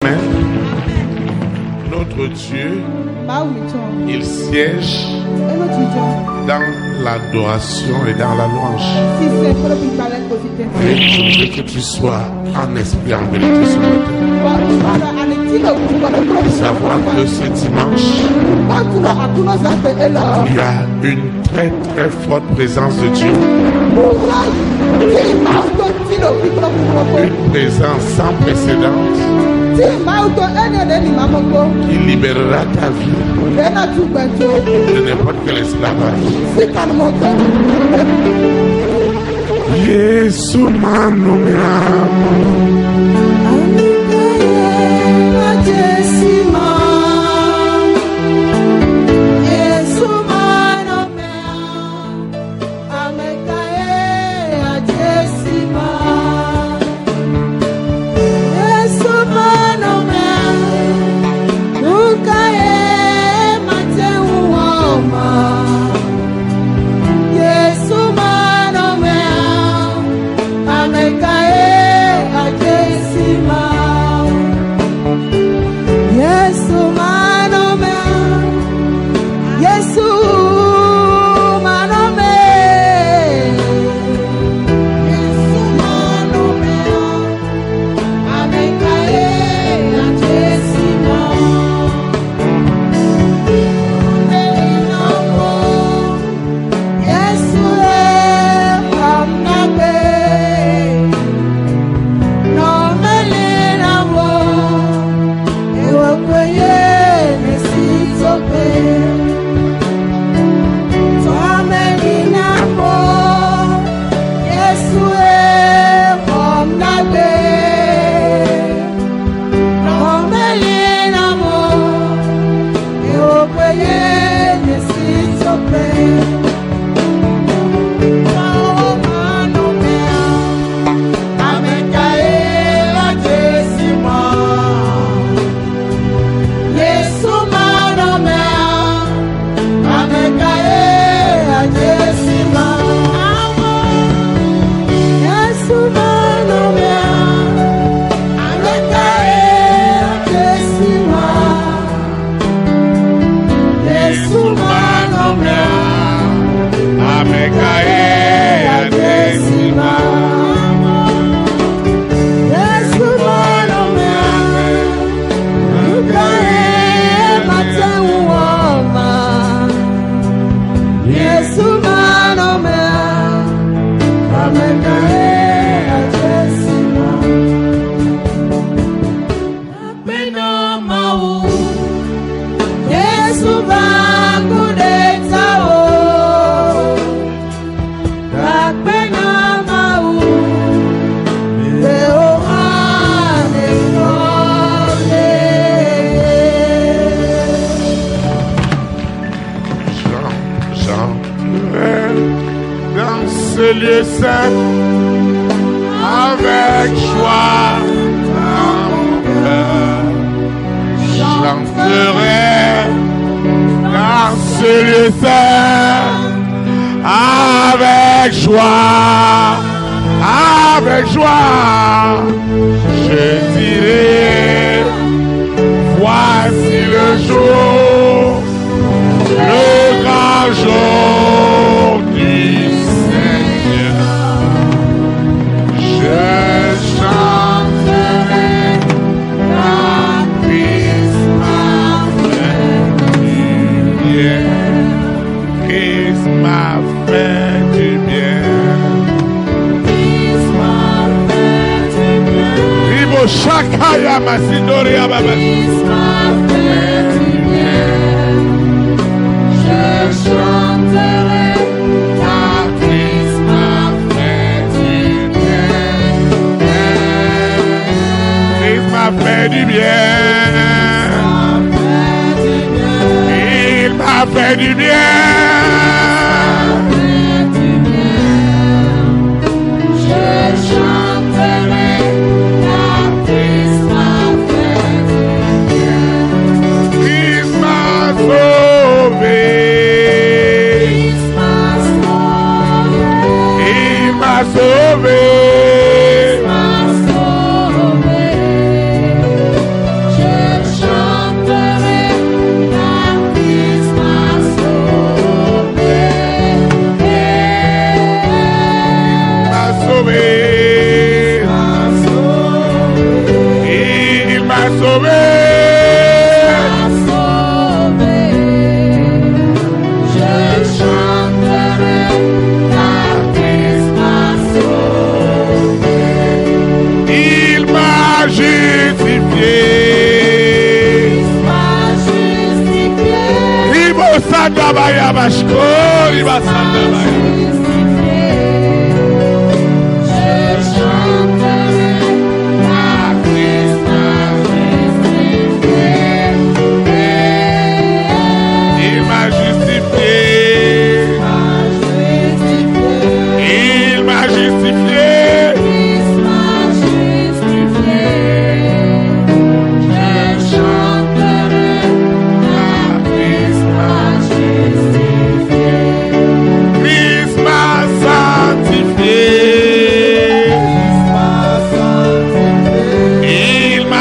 Amen. Notre Dieu, il siège dans l'adoration et dans la louange. Et je veux que tu sois en esprit, en vérité ce matin. Savoir que ce dimanche, il y a une très très forte présence de Dieu. Une présence sans précédent qui libérera ta vie de n'importe quel esclavage. Yesu manumira. Lieu saint avec joie dans mon cœur. J'entrerai dans ce lieu saint avec joie, avec joie. Je dirai, voici le jour, le grand jour du Shakaya Masidoria Baba. Je chanterai ta Christ m'a fait du bien. Christ m'a fait du bien. Il m'a fait du bien. sauvé. Sandabaya Bashkori Basandabaya. Il m'a justifié. Il m'a justifié.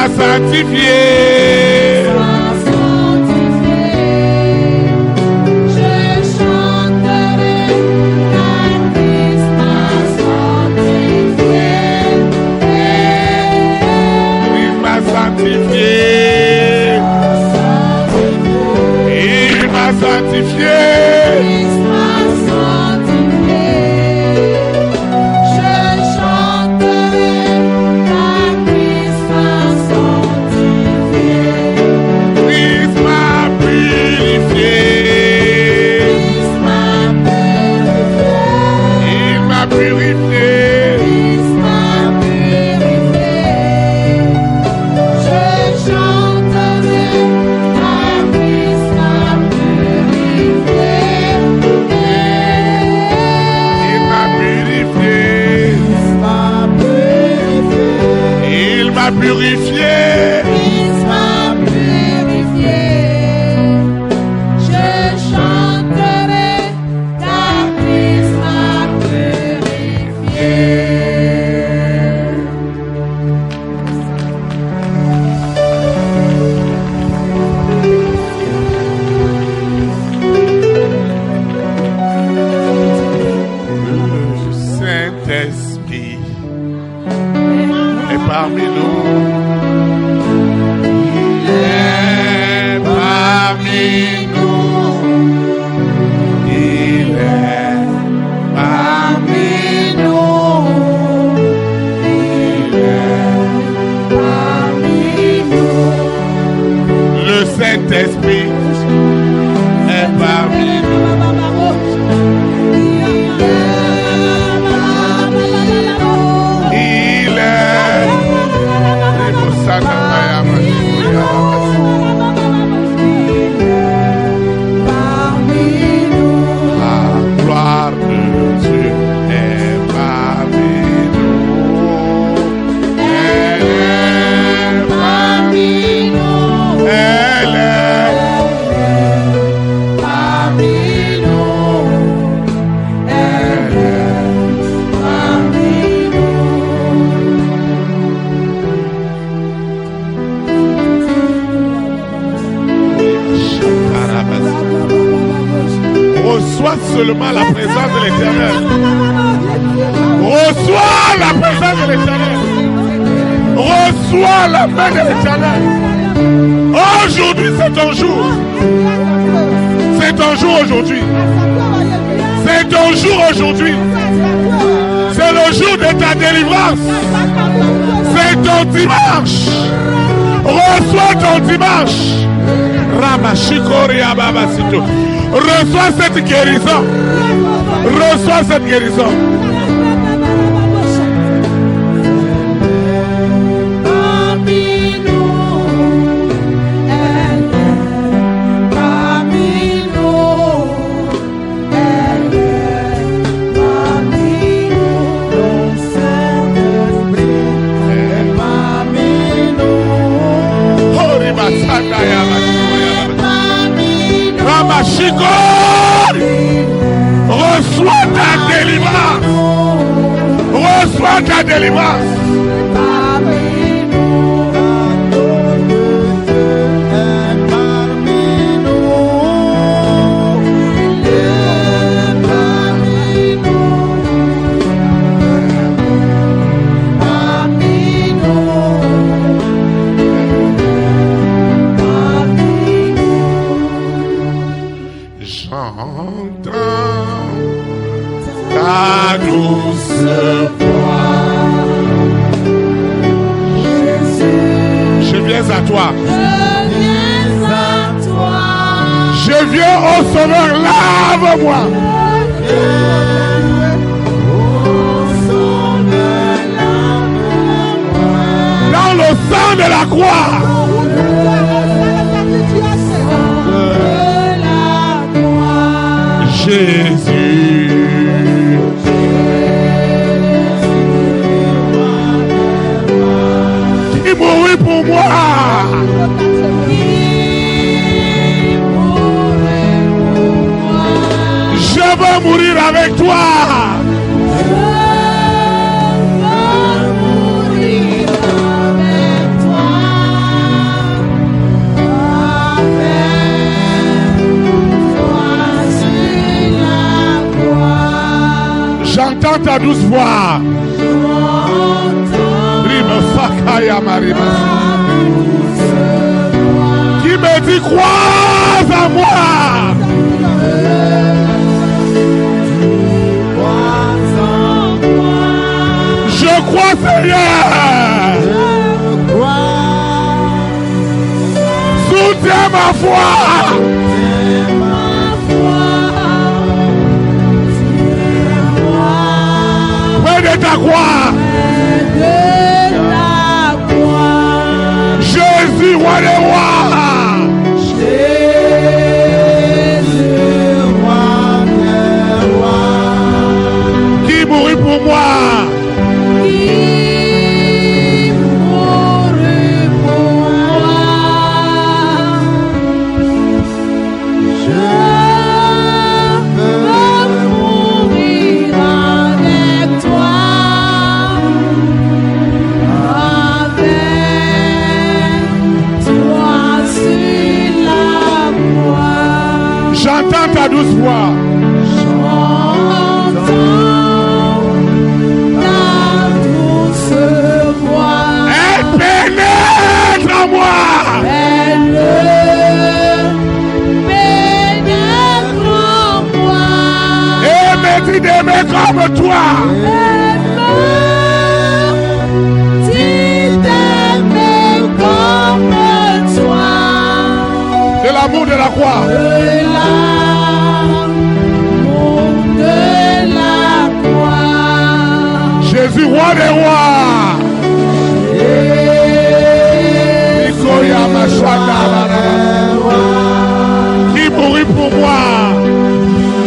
Sanctifié. Je chanterai car Christ m'a sanctifié. Il m'a sanctifié. Il m'a sanctifié. Purifié. Christ m'a purifié. Je chanterai car Christ m'a purifié. Le Saint-Esprit est parmi nous. Saint-Esprit est parmi nous. Il est parmi nous. La gloire de Dieu est parmi nous. Elle est parmi nous. Elle est reçois seulement la présence de l'Éternel. Reçois la présence de l'Éternel. Reçois la main de l'Éternel. Aujourd'hui, c'est ton jour. C'est ton jour aujourd'hui. C'est ton jour aujourd'hui. C'est le jour de ta délivrance. C'est ton dimanche. Reçois ton dimanche. Reçois cette guérison. Reçois cette guérison. Reçois ta délivrance. Reçois ta délivrance. à toi. Je viens au Sauveur, lave-moi. Dans le sang de la croix. Jésus. Qui mourut pour moi. Je veux mourir avec toi. J'entends ta douce voix. Qui me dit crois en moi. Je crois Seigneur. Soutiens ma foi. De ta croix. Jésus, roi des rois. Jésus, roi des rois. Qui mourut pour moi. Qui mourut pour moi. Je j'entends ta douce voix. J'entends ta douce voix. Elle pénètre en moi. Elle pénètre en moi. Et me dit d'aimer comme toi. De l'amour de la croix. De l'amour de la croix. Jésus, roi des rois. Qui mourut pour moi.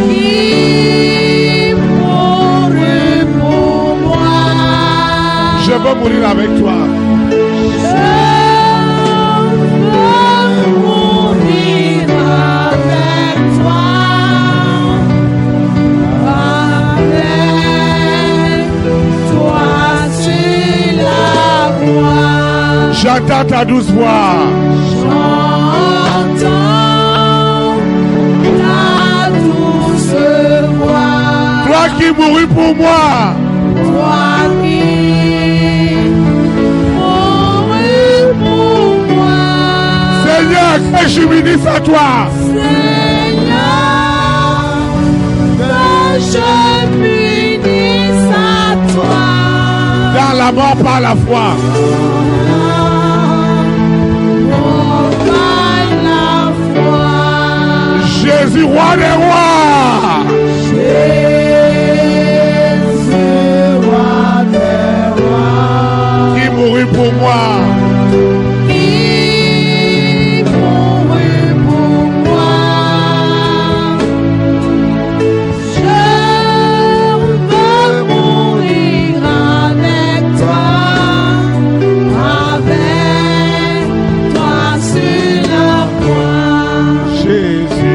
Qui mourut pour moi. Je veux mourir avec toi. J'entends ta douce voix. J'entends ta douce voix. Toi qui mourus pour moi. Toi qui mourus pour moi. Seigneur, que je bénisse à toi. Seigneur, que je bénisse à toi. Dans la mort par la foi. Jésus, roi des rois. Jésus, roi des rois. Qui mourut pour moi. Qui mourut pour moi. Je veux mourir avec toi. Avec toi sur la croix. Jésus.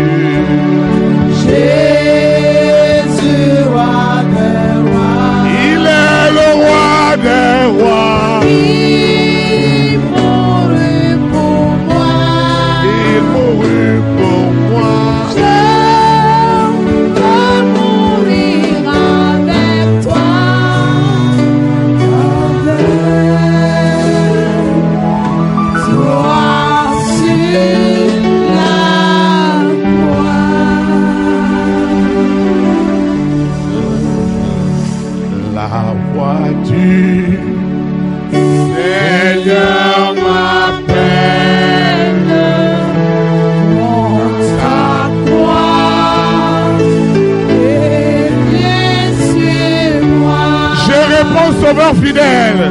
fidèle.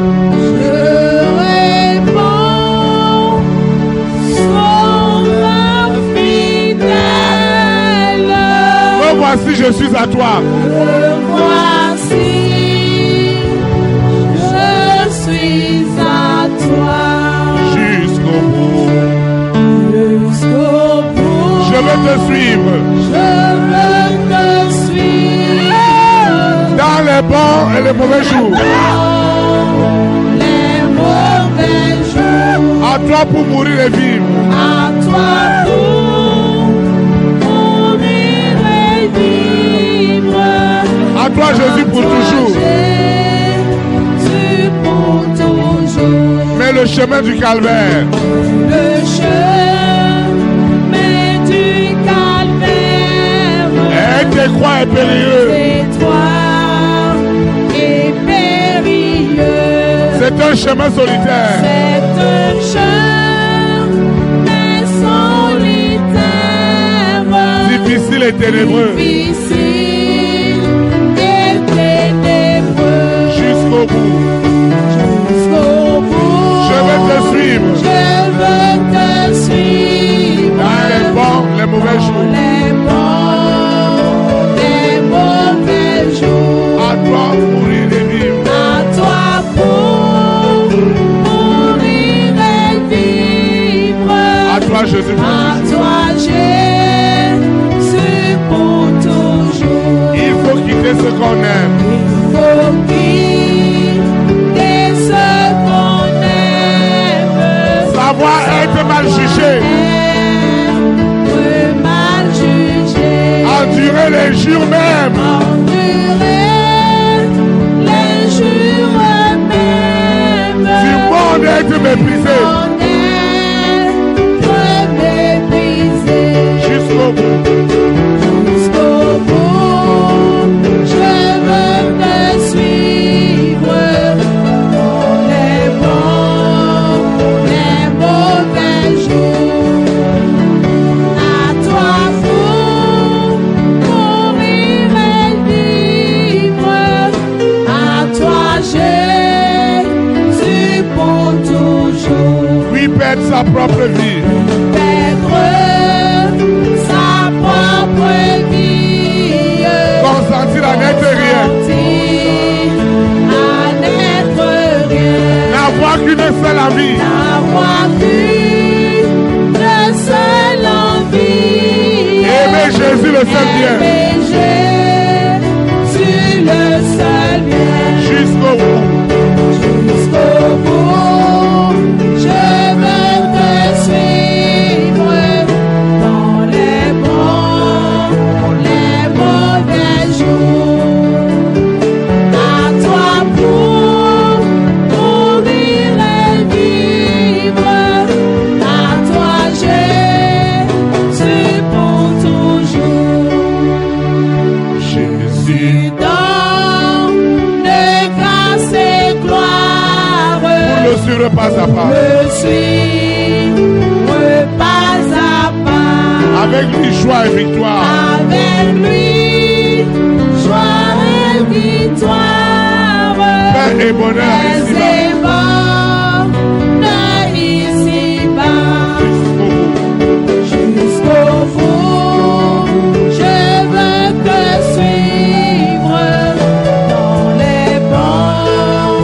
Je réponds, Sauveur fidèle. Me voici, je suis à toi. Me voici, je suis à toi. Jusqu'au bout. Jusqu'au bout. Je veux te suivre. Je veux te suivre. Dans les bons et les mauvais jours. Les mauvais jours. À toi pour mourir et vivre. À toi pour mourir et vivre. À toi Jésus pour toujours. Jésus pour toujours. Mais le chemin du calvaire. Le chemin du calvaire. Et tes croix est périlleux. Et périlleux. C'est un chemin solitaire. C'est un chemin solitaire. Difficile et ténébreux. Difficile et ténébreux. Jusqu'au bout. Jusqu'au bout. Je vais te suivre. Je veux te suivre. Dans les bons, les mauvais jours. Les bons, les mauvais jours. À toi mourir et vivre. À toi pour mourir et vivre. À toi Jésus pour À toujours. toi Jésus pour toujours. Il faut quitter ce qu'on aime. Faut quitter ce qu'on aime. Savoir être mal jugé. Être mal jugé. Endurer les jours même. Endurer les jours mêmes. Du monde être méprisé. Être méprisé. Jusqu'au bout. Jusqu'au bout, je veux te suivre. Dans les bons, les mauvais jours. À toi pour mourir et vivre. À toi Jésus pour toujours. Oui, perdre sa propre vie. Perdre sa propre vie. Consentir à n'être rien. À n'être rien. N'avoir qu'une seule envie. N'avoir qu'une seule envie. Aimer Jésus le seul bien. Aimer Jésus le seul bien. Jusqu'au bout. Jusqu'au bout, je veux te suivre. Dans les bons, les mauvais jours. À toi pour mourir et vivre. À toi Jésus pour toujours. Jésus. Donne grâce et gloire. Pour le suivre pas à pas. Le suivre pas à pas. Avec lui, joie et victoire. Avec lui, joie et victoire. Paix et bonheur ici-bas. Paix et bonheur ici-bas. Jusqu'au bout, je veux te suivre. Dans les bons,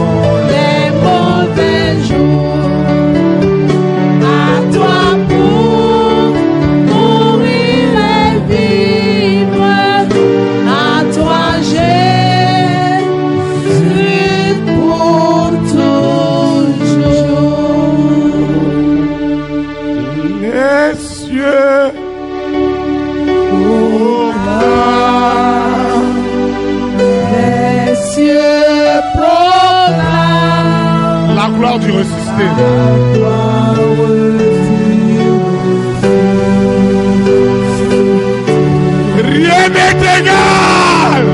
les mauvais jours. À toi pour mourir et vivre. À toi Jésus pour toujours. Les cieux proclament Les cieux proclament la gloire du ressuscité. Rien n'est égal.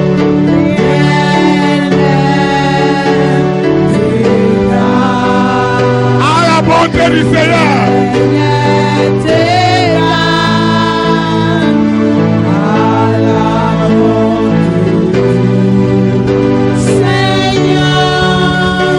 À la bonté du Seigneur. Seigneur,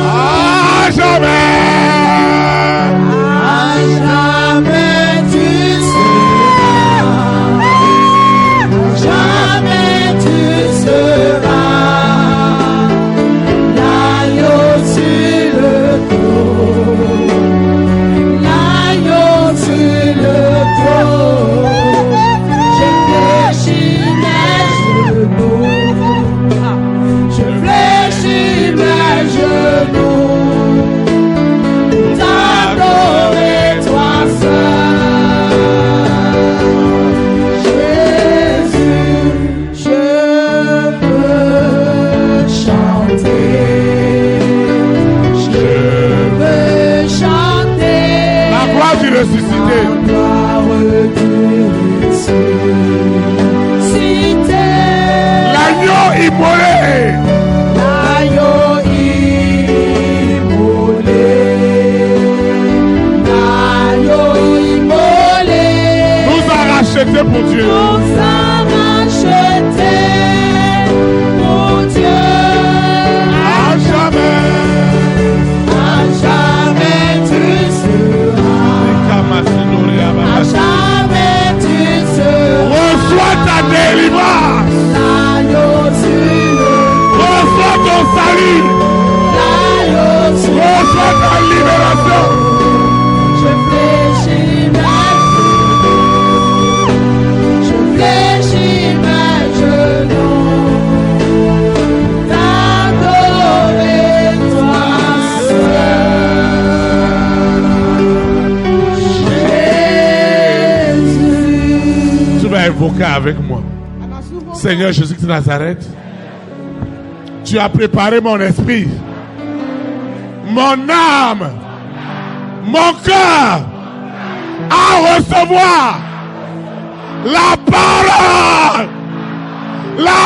ressuscité. L'agneau immolé. Nous a racheté pour Dieu. À jamais. Reçois ta délivrance. Reçois ton salut. Reçois ta libération. Je fléchis mes genoux, t'adorer toi seul. Jésus. Tu vas invoquer avec moi. Seigneur Jésus-Christ de Nazareth, tu as préparé mon esprit, mon âme, mon cœur à recevoir la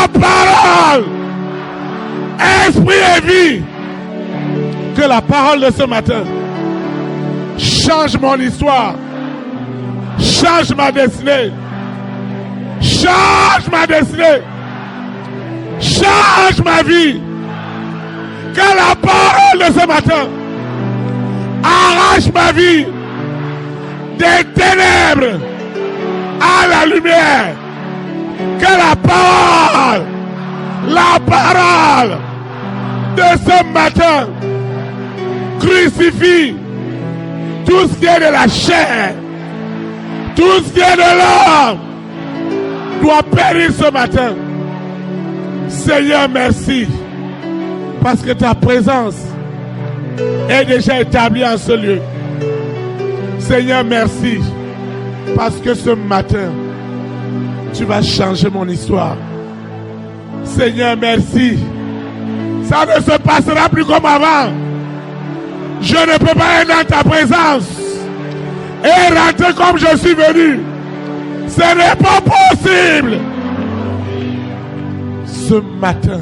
parole, esprit et vie. Que la parole de ce matin change mon histoire, change ma destinée, change ma destinée, change ma vie. Que la parole de ce matin arrache ma vie des ténèbres à la lumière. Que la parole de ce matin crucifie tout ce qui est de la chair, tout ce qui est de l'homme doit périr ce matin. Seigneur, merci, parce que ta présence est déjà établie en ce lieu. Seigneur, merci, parce que ce matin, tu vas changer mon histoire. Seigneur, merci. Ça ne se passera plus comme avant. Je ne peux pas être dans ta présence et rentrer comme je suis venu. Ce n'est pas possible. Ce matin,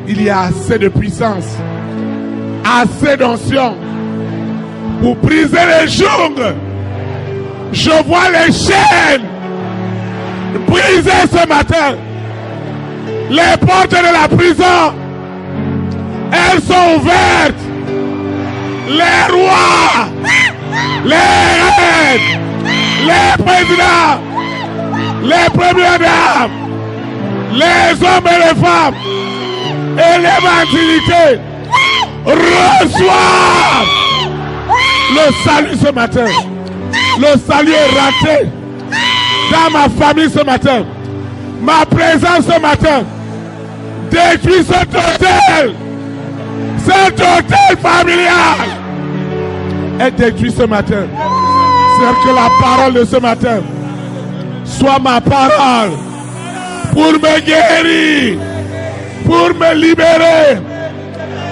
il y a assez de puissance, assez d'onction pour briser les jungles. Je vois les chaînes brisées ce matin. Les portes de la prison, elles sont ouvertes. Les rois, les reines, les présidents, les premières dames, les hommes et les femmes et l'évangélité reçoivent le salut ce matin. Le salut est rentré dans ma famille ce matin. Ma présence ce matin détruit cet hôtel familial est détruit ce matin. C'est que la parole de ce matin soit ma parole pour me guérir, pour me libérer,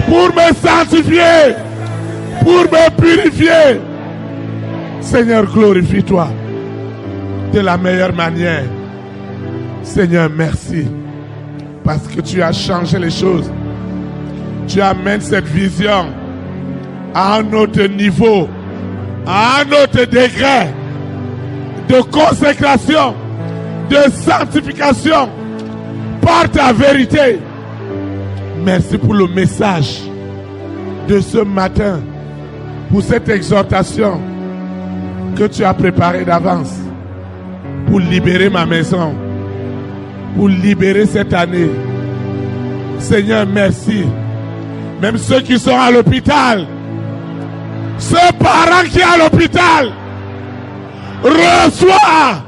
pour me sanctifier, pour me purifier. Seigneur, glorifie-toi de la meilleure manière. Seigneur, merci, parce que tu as changé les choses. Tu amènes cette vision à un autre niveau, à un autre degré de consécration, de sanctification par ta vérité. Merci pour le message de ce matin, pour cette exhortation que tu as préparée d'avance pour libérer ma maison, pour libérer cette année. Seigneur, merci. Même ceux qui sont à l'hôpital, ce parent qui est à l'hôpital, reçoit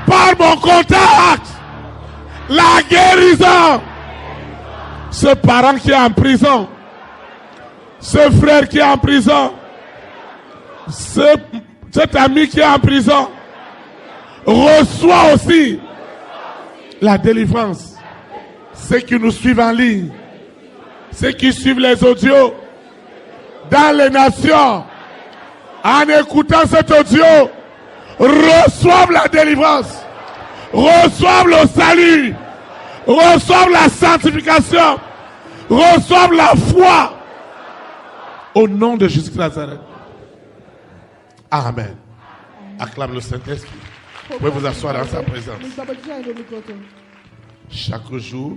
par mon contact la guérison. Ce parent qui est en prison, ce frère qui est en prison, cet ami qui est en prison, reçoit aussi la délivrance. Ceux qui nous suivent en ligne, ceux qui suivent les audios dans les nations, en écoutant cet audio, reçoivent la délivrance, reçoivent le salut, reçoivent la sanctification, reçoivent la foi. Au nom de Jésus de Nazareth. Amen. Acclame le Saint-Esprit. Vous pouvez vous asseoir dans sa présence. Chaque jour,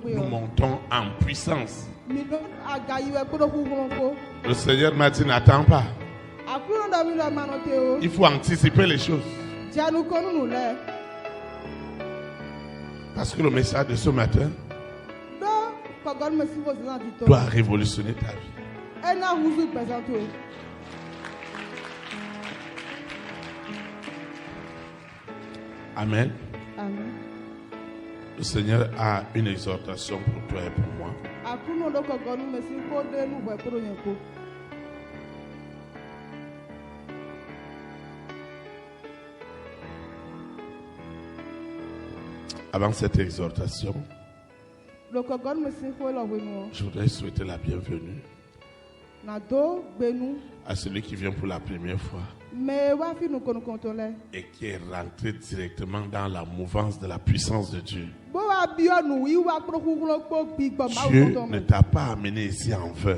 nous montons en puissance. Le Seigneur m'a dit, n'attends pas. Il faut anticiper les choses. Parce que le message de ce matin doit révolutionner ta vie. Amen. Amen. Le Seigneur a une exhortation pour toi et pour moi. Avant cette exhortation, je voudrais souhaiter la bienvenue à celui qui vient pour la première fois et qui est rentré directement dans la mouvance de la puissance de Dieu. Dieu ne t'a pas amené ici en vain.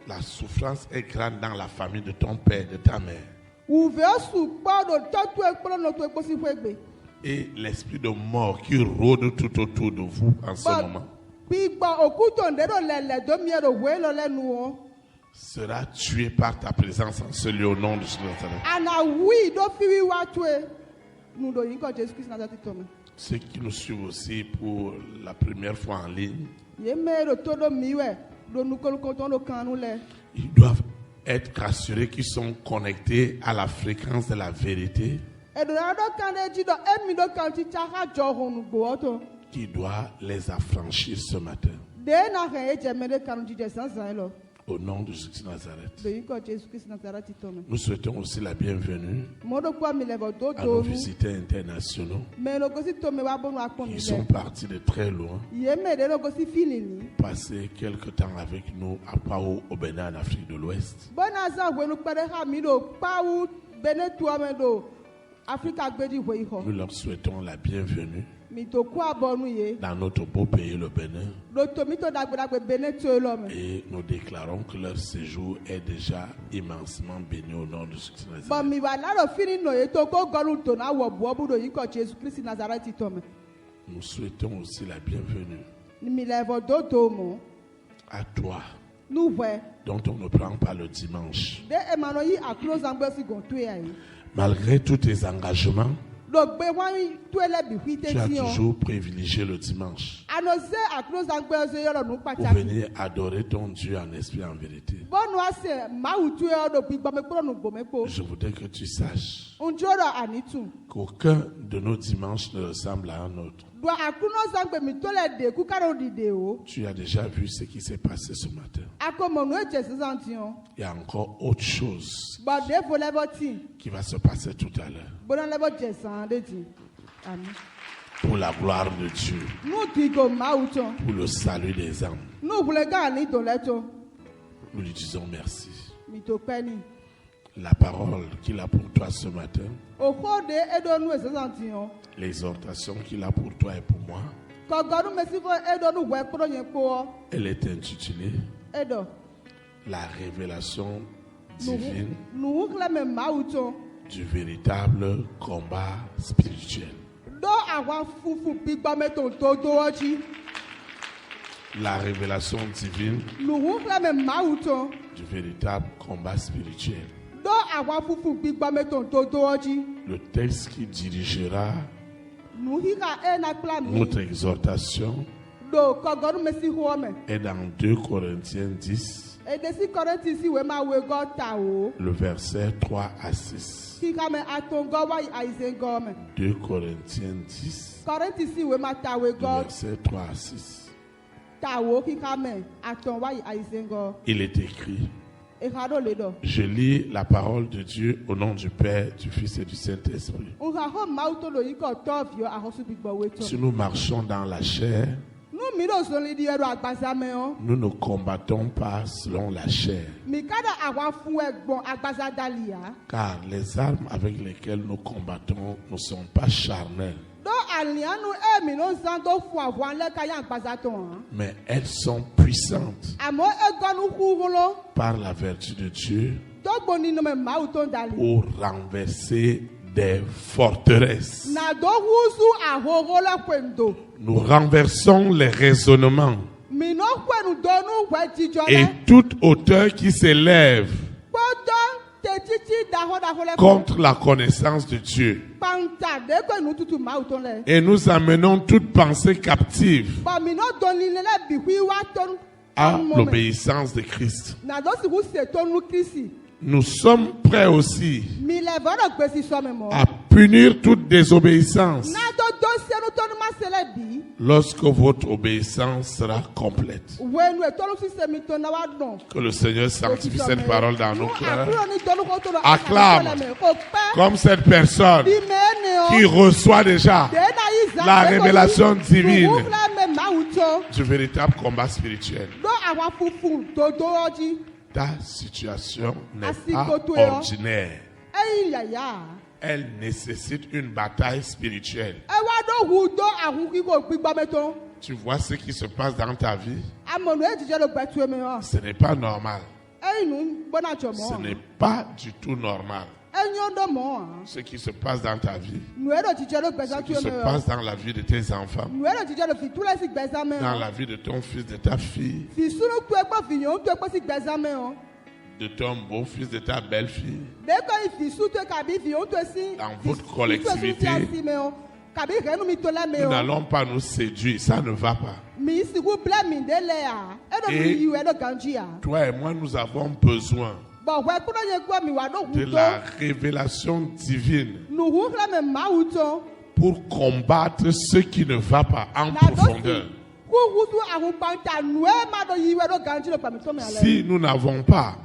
La souffrance est grande dans la famille de ton père et de ta mère. Et l'esprit de mort qui rôde tout autour de vous en ce moment sera tué par ta présence en ce lieu au nom de Jésus. Ceux qui nous suivent aussi pour la première fois en ligne, ils doivent être rassurés qu'ils sont connectés à la fréquence de la vérité qui doit les affranchir ce matin. Au nom de Jésus de Nazareth. Nous souhaitons aussi la bienvenue à nos visiteurs internationaux qui sont partis de très loin, passer quelques temps avec nous à Pau, au Bénin, en Afrique de l'Ouest. Nous leur souhaitons la bienvenue dans notre beau pays, le Bénin. Et nous déclarons que leur séjour est déjà immensément béni au nom de Jésus. Nous souhaitons aussi la bienvenue à toi, dont on ne prend pas le dimanche. Malgré tous tes engagements, tu as toujours privilégié le dimanche pour venir adorer ton Dieu en esprit et en vérité. Je voudrais que tu saches qu'aucun de nos dimanches ne ressemble à un autre. Tu as déjà vu ce qui s'est passé ce matin. Il y a encore autre chose qui va se passer tout à l'heure. Pour la gloire de Dieu, pour le salut des âmes, nous lui disons merci. La parole qu'il a pour toi ce matin, l'exhortation qu'il a pour toi et pour moi, elle est intitulée La révélation divine du véritable combat spirituel. La révélation divine du véritable combat spirituel. Le texte qui dirigera notre exhortation est dans 2 Corinthiens 10, le verset 3 à 6. 2 Corinthiens 10, le verset 3 à 6. Il est écrit: je lis la parole de Dieu au nom du Père, du Fils et du Saint-Esprit. Si nous marchons dans la chair, Nous ne combattons pas selon la chair. Car les armes avec lesquelles nous combattons ne sont pas charnelles. Mais elles sont puissantes par la vertu de Dieu pour renverser des forteresses. Nous renversons les raisonnements et toute hauteur qui s'élève contre la connaissance de Dieu. Et nous amenons toute pensée captive à l'obéissance de Christ. Nous sommes prêts aussi à punir toute désobéissance lorsque votre obéissance sera complète. Que le Seigneur sanctifie cette parole dans nos cœurs. Acclame comme cette personne qui reçoit déjà la révélation divine du véritable combat spirituel. Ta situation n'est pas ordinaire. Elle nécessite une bataille spirituelle. Tu vois ce qui se passe dans ta vie? Ce n'est pas normal. Ce n'est pas du tout normal. Ce qui se passe dans ta vie, ce qui se passe dans la vie de tes enfants, dans la vie de ton fils, de ta fille, de ton beau-fils, de ta belle-fille, dans votre collectivité. Nous n'allons pas nous séduire, ça ne va pas. Et toi et moi, nous avons besoin de la révélation divine pour combattre ce qui ne va pas en profondeur. Si nous n'avons pas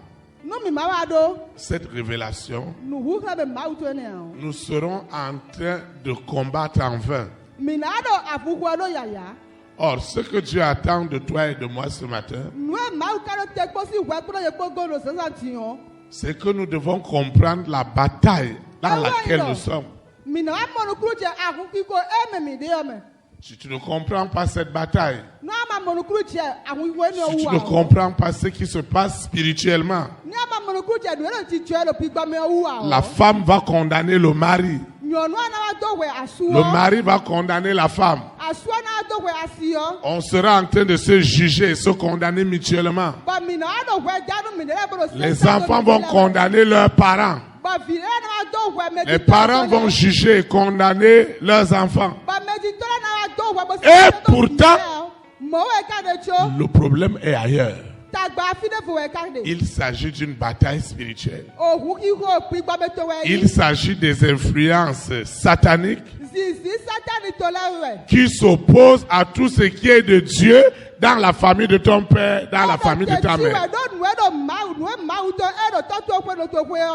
cette révélation, nous serons en train de combattre en vain. Or, ce que Dieu attend de toi et de moi ce matin, c'est que nous devons comprendre la bataille dans laquelle nous sommes. Si tu ne comprends pas cette bataille, si tu ne comprends pas ce qui se passe spirituellement, la femme va condamner le mari. Le mari va condamner la femme. On sera en train de se juger et se condamner mutuellement. Les enfants vont condamner leurs parents. Les parents vont juger et condamner leurs enfants. Et pourtant, le problème est ailleurs. Il s'agit d'une bataille spirituelle. Il s'agit des influences sataniques qui s'opposent à tout ce qui est de Dieu dans la famille de ton père, dans la famille de ta mère.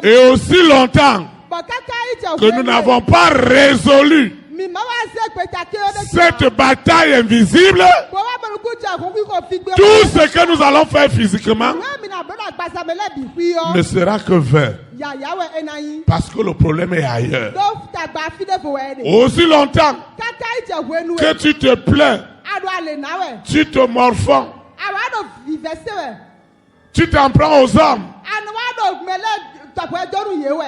Et aussi longtemps que nous n'avons pas résolu cette bataille invisible, tout ce que nous allons faire physiquement ne sera que vain. Parce que le problème est ailleurs. Aussi longtemps que tu te plains, tu te morfonds, tu t'en prends aux hommes,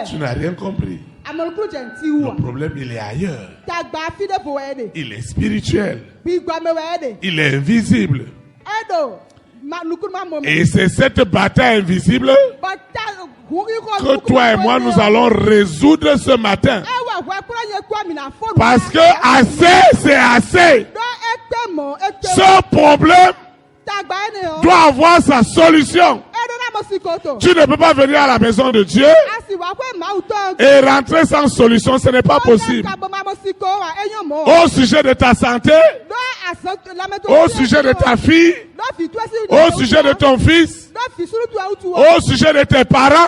tu n'as rien compris. Le problème, il est ailleurs. Il est spirituel. Il est invisible. Et c'est cette bataille invisible que toi et moi nous allons résoudre ce matin. Parce que assez, c'est assez. Ce problème doit avoir sa solution. Tu ne peux pas venir à la maison de Dieu et rentrer sans solution, ce n'est pas possible. Au sujet de ta santé, au sujet de ta fille, au sujet de ton fils, au sujet de tes parents,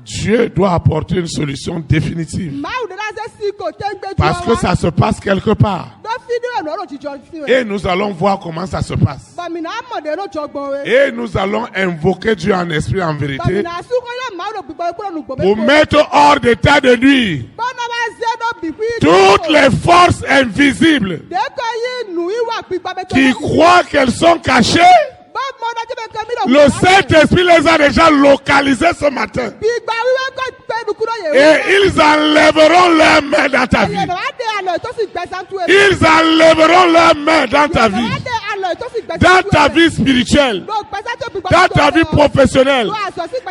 Dieu doit apporter une solution définitive. Parce que ça se passe quelque part. Et nous allons voir comment ça se passe. Et nous allons invoquer Dieu en esprit, en vérité, pour mettre hors d'état de nuire toutes les forces invisibles qui croient qu'elles sont cachées. Le Saint-Esprit les a déjà localisées ce matin. Et ils enlèveront leurs mains dans ta vie. Ils enlèveront leurs mains dans ta vie. Dans ta vie spirituelle. Dans ta vie professionnelle.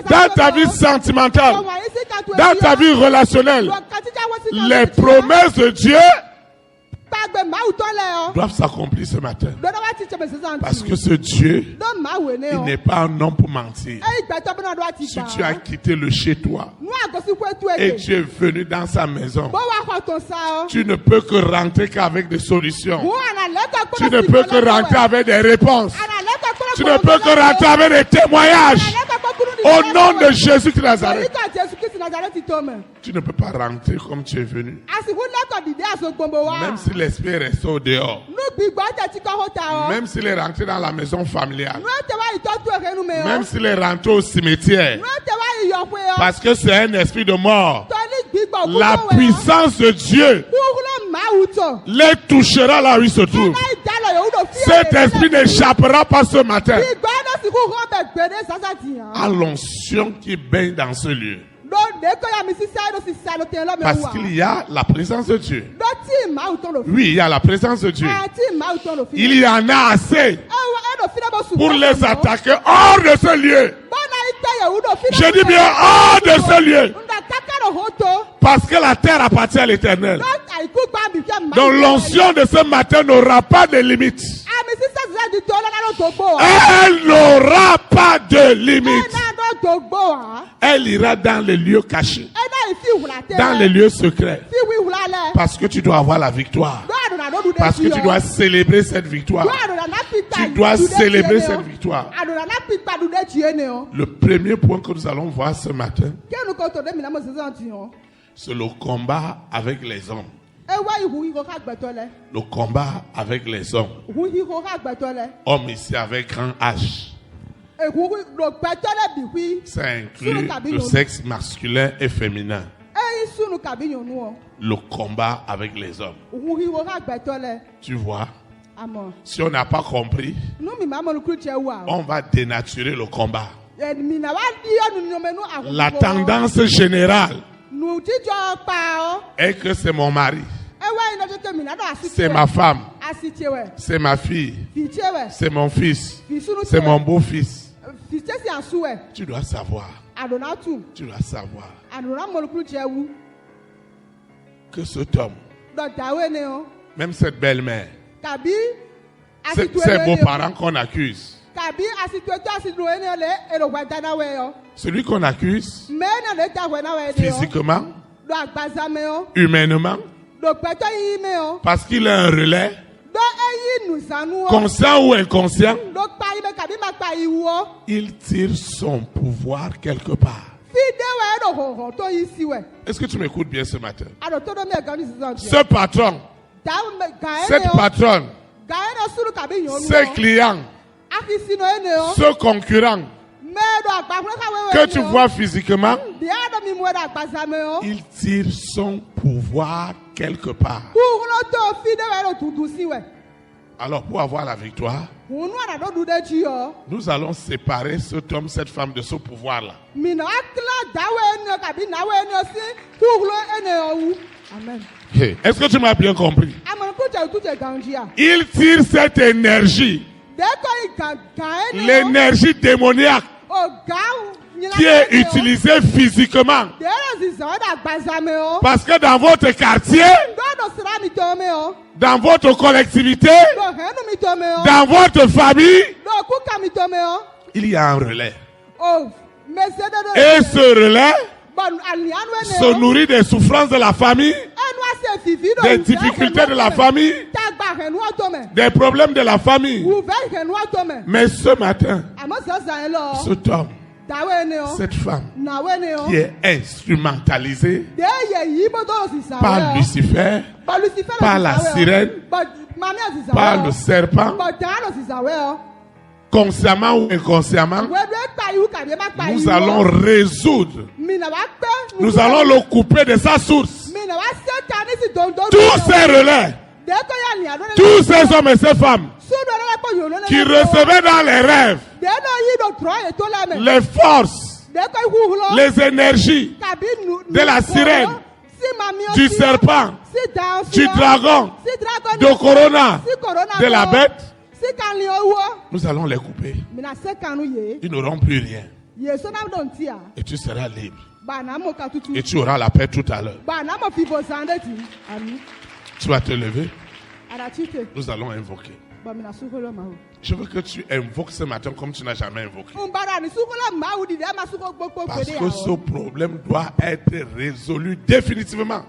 Dans ta vie sentimentale. Dans ta vie relationnelle. Les promesses de Dieu doivent s'accomplir ce matin. Parce que ce Dieu, il n'est pas un homme pour mentir. Si tu as quitté le chez toi et tu es venu dans sa maison, tu ne peux que rentrer qu'avec des solutions. Tu ne peux que rentrer avec des réponses. Tu ne peux que rentrer avec des témoignages. Au nom de Jésus de Nazareth. Tu ne peux pas rentrer comme tu es venu. Même si l'esprit reste au dehors. Même s'il est rentré dans la maison familiale. Même s'il est rentré au cimetière. Parce que c'est un esprit de mort. La puissance de Dieu les touchera là où il se trouve. Cet esprit n'échappera pas ce matin à l'onction qui baigne dans ce lieu. Parce qu'il y a la présence de Dieu. Oui, il y a la présence de Dieu. Il y en a assez pour les attaquer hors de ce lieu. Je dis bien hors de ce lieu. Parce que la terre appartient à l'Éternel. Donc l'onction de ce matin n'aura pas de limite. Elle n'aura pas de limite. Elle ira dans les lieux cachés, dans les lieux secrets. Parce que tu dois avoir la victoire. Parce que tu dois célébrer cette victoire. Tu dois célébrer cette victoire. Le premier point que nous allons voir ce matin, c'est le combat avec les hommes. Le combat avec les hommes. Homme ici avec grand H. Ça inclut le sexe masculin et féminin. Le combat avec les hommes. Tu vois? Si on n'a pas compris, on va dénaturer le combat. La tendance générale est que c'est mon mari, c'est ma femme, c'est ma fille, c'est mon fils, c'est mon beau-fils. Tu dois savoir. Tu dois savoir que cet homme, même cette belle-mère, ces beaux-parents qu'on accuse, celui qu'on accuse physiquement, humainement, parce qu'il a un relais, conscient ou inconscient, il tire son pouvoir quelque part. Est-ce que tu m'écoutes bien ce matin? Ce patron, cette patronne, ces clients, ce concurrent que tu vois physiquement, il tire son pouvoir quelque part. Alors pour avoir la victoire, nous allons séparer cet homme, cette femme de ce pouvoir-là. Hey, est-ce que tu m'as bien compris? Il tire cette énergie, l'énergie démoniaque qui est utilisée physiquement. Parce que dans votre quartier, dans votre collectivité, dans votre famille, il y a un relais. Et ce relais se nourrit des souffrances de la famille, des difficultés de la famille, des problèmes de la famille. Mais ce matin, cet homme Cette femme qui est instrumentalisée par Lucifer, par la sirène, par le serpent, consciemment ou inconsciemment, nous allons résoudre, nous allons le couper de sa source. Tous ces relais, tous ces hommes et ces femmes qui recevaient dans les rêves les forces, les énergies de la sirène, du serpent, du dragon, de Corona, de la bête, nous allons les couper. Ils n'auront plus rien. Et tu seras libre. Et tu auras la paix tout à l'heure. Tu vas te lever. Nous allons invoquer. Je veux que tu invoques ce matin comme tu n'as jamais invoqué. Parce que ce problème doit être résolu définitivement.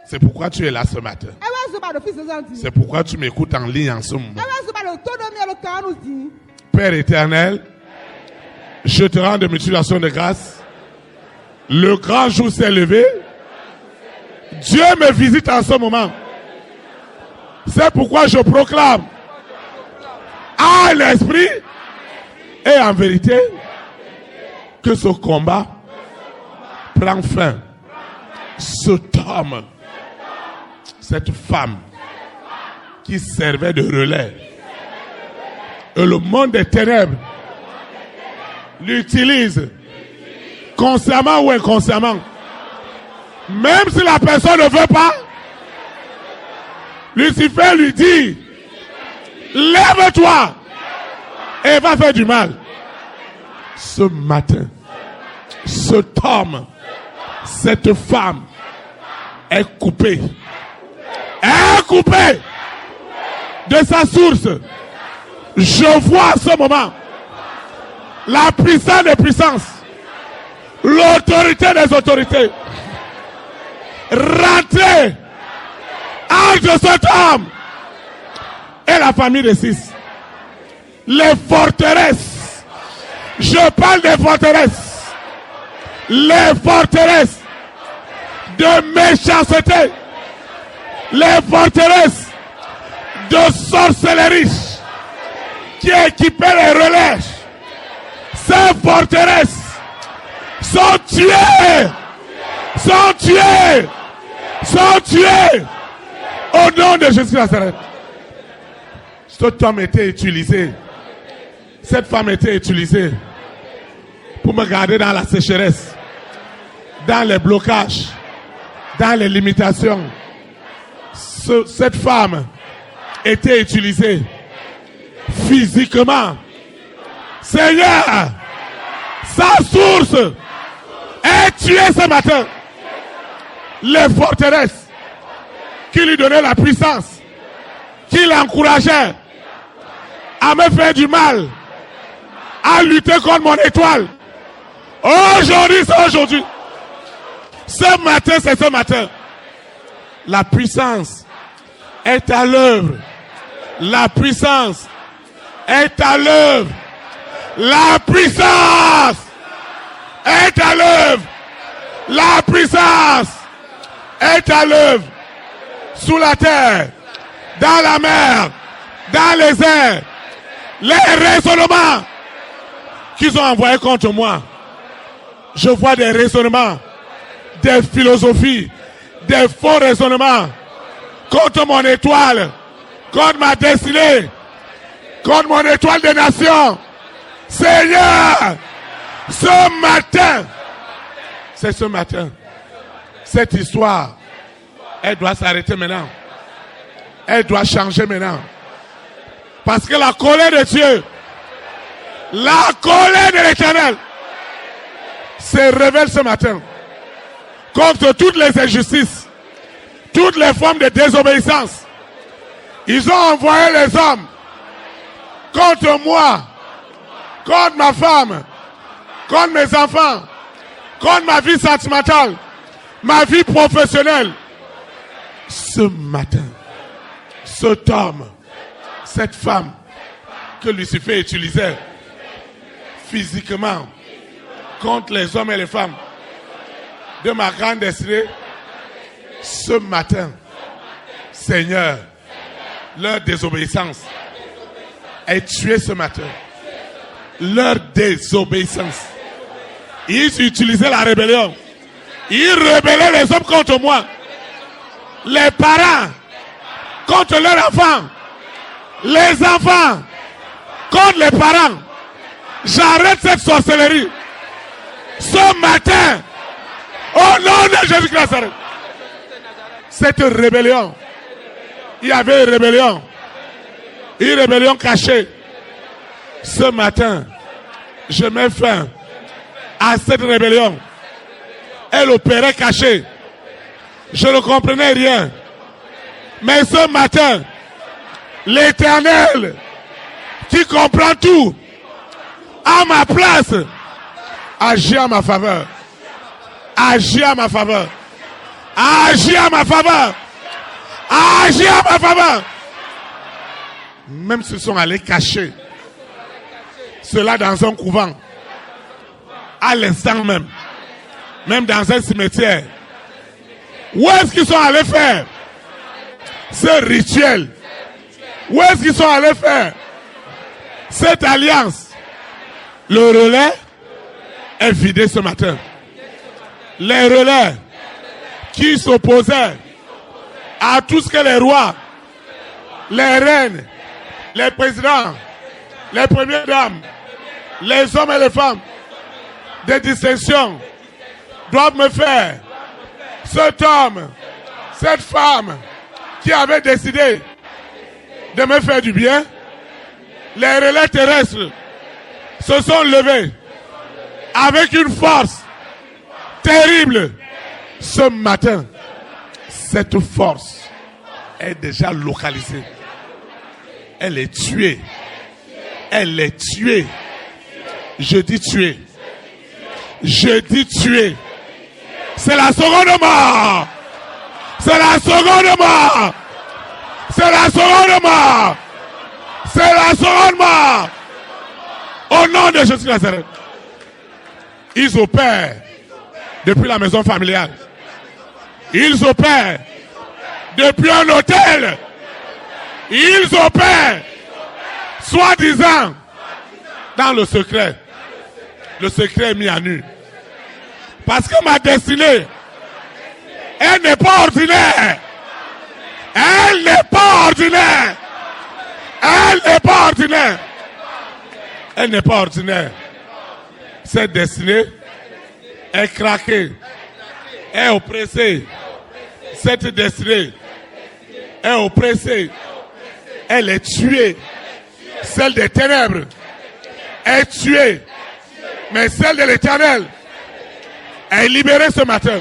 C'est pourquoi tu es là ce matin. C'est pourquoi tu m'écoutes en ligne en ce moment. Père éternel, je te rends de multiplication de grâce. Le grand jour s'est levé. Dieu me visite en ce moment. C'est pourquoi je proclame en esprit et en vérité que ce combat prend fin. Cet homme, cette femme qui servait de relais et le monde des ténèbres l'utilise consciemment ou inconsciemment. Même si la personne ne veut pas, Lucifer lui dit, lève-toi et va faire du mal. Ce matin, cet homme, cette femme est coupée. Est coupée de sa source. Je vois à ce moment la puissance des puissances, l'autorité des autorités rentrer entre cet homme et la famille de 6. Les forteresses, je parle des forteresses, les forteresses de méchanceté, les forteresses de sorcellerie qui équipaient les relais, ces forteresses sont tuées, sont tués au nom de Jésus Nazareth. Cet homme était utilisé, cette femme était utilisée pour me garder dans la sécheresse, dans les blocages, dans les limitations. Cette femme était utilisée physiquement. Seigneur, sa source est tuée ce matin. Les forteresses qui lui donnaient la puissance, qui l'encourageaient à me faire du mal, à lutter contre mon étoile. Aujourd'hui, c'est aujourd'hui. Ce matin, c'est ce matin. La puissance est à l'œuvre. La puissance est à l'œuvre. La puissance est à l'œuvre. La puissance est à l'œuvre. Sous la terre, dans la mer, dans les airs. Les raisonnements qu'ils ont envoyés contre moi. Je vois des raisonnements, des philosophies, des faux raisonnements contre mon étoile, contre ma destinée, contre mon étoile des nations. Seigneur, ce matin, c'est ce matin, cette histoire, elle doit s'arrêter maintenant. Elle doit changer maintenant. Parce que la colère de Dieu, la colère de l'Éternel se révèle ce matin contre toutes les injustices, toutes les formes de désobéissance. Ils ont envoyé les hommes contre moi, contre ma femme, contre mes enfants, contre ma vie sentimentale, ma vie professionnelle. Ce matin, cet homme, cette femme que Lucifer utilisait physiquement contre les hommes et les femmes de ma grande destinée, ce matin, Seigneur, leur désobéissance est tuée ce matin. Leur désobéissance. Ils utilisaient la rébellion. Ils rebellaient les hommes contre moi. Les parents contre leurs enfants. Les enfants contre les parents. J'arrête cette sorcellerie. Ce matin, au nom de Jésus-Christ. Cette rébellion. Il y avait une rébellion. Une rébellion cachée. Ce matin, je mets fin à cette rébellion. Elle opérait cachée. Je ne comprenais rien. Mais ce matin, l'Éternel, qui comprend tout, à ma place, agit à ma faveur. Agit à ma faveur. Agit à ma faveur. Agit à ma faveur. Même s'ils sont allés cacher cela dans un couvent, à l'instant même dans un cimetière, où est-ce qu'ils sont allés faire ce rituel? Où est-ce qu'ils sont allés faire cette alliance? Le relais est vidé ce matin. Les relais qui s'opposaient à tout ce que les rois, les reines, les présidents, les premières dames, les hommes et les femmes de distinction doivent me faire. Cet homme, cette femme qui avait décidé de me faire du bien, les relais terrestres se sont levés avec une force terrible. Ce matin, cette force est déjà localisée. Elle est tuée. Elle est tuée. Je dis tuée. Je dis tuée. C'est la seconde mort. C'est la seconde mort. C'est la seconde mort. C'est la seconde mort. Au nom de Jésus de Nazareth. Ils opèrent depuis la maison familiale. Ils opèrent depuis un hôtel. Ils opèrent soi-disant dans le secret. Le secret est mis à nu. Parce que ma destinée, elle n'est pas ordinaire. Elle n'est pas ordinaire. Elle n'est pas ordinaire. Elle n'est pas ordinaire. Cette destinée est craquée, est oppressée. Cette destinée est oppressée. Elle est tuée. Celle des ténèbres est tuée. Mais celle de l'Éternel est libérée ce matin.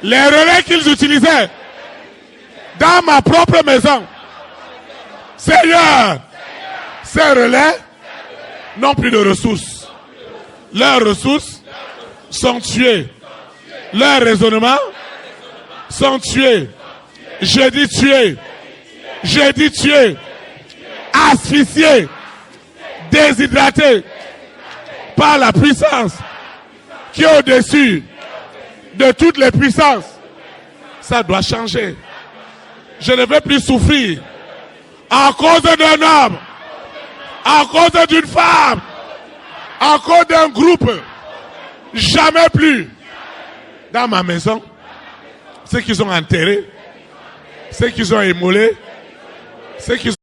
Les relais qu'ils utilisaient dans ma propre maison, Seigneur, ces relais n'ont plus de ressources. Leurs ressources sont tuées. Leurs raisonnements sont tués. Je dis tués. Je dis tués. Asphyxiés. Déshydratés par la puissance qui est au-dessus de toutes les puissances. Ça doit changer. Je ne vais plus souffrir à cause d'un homme, à cause d'une femme, à cause d'un groupe. Jamais plus. Dans ma maison, ceux qu'ils ont enterrés, ceux qu'ils ont immolés, ceux qu'ils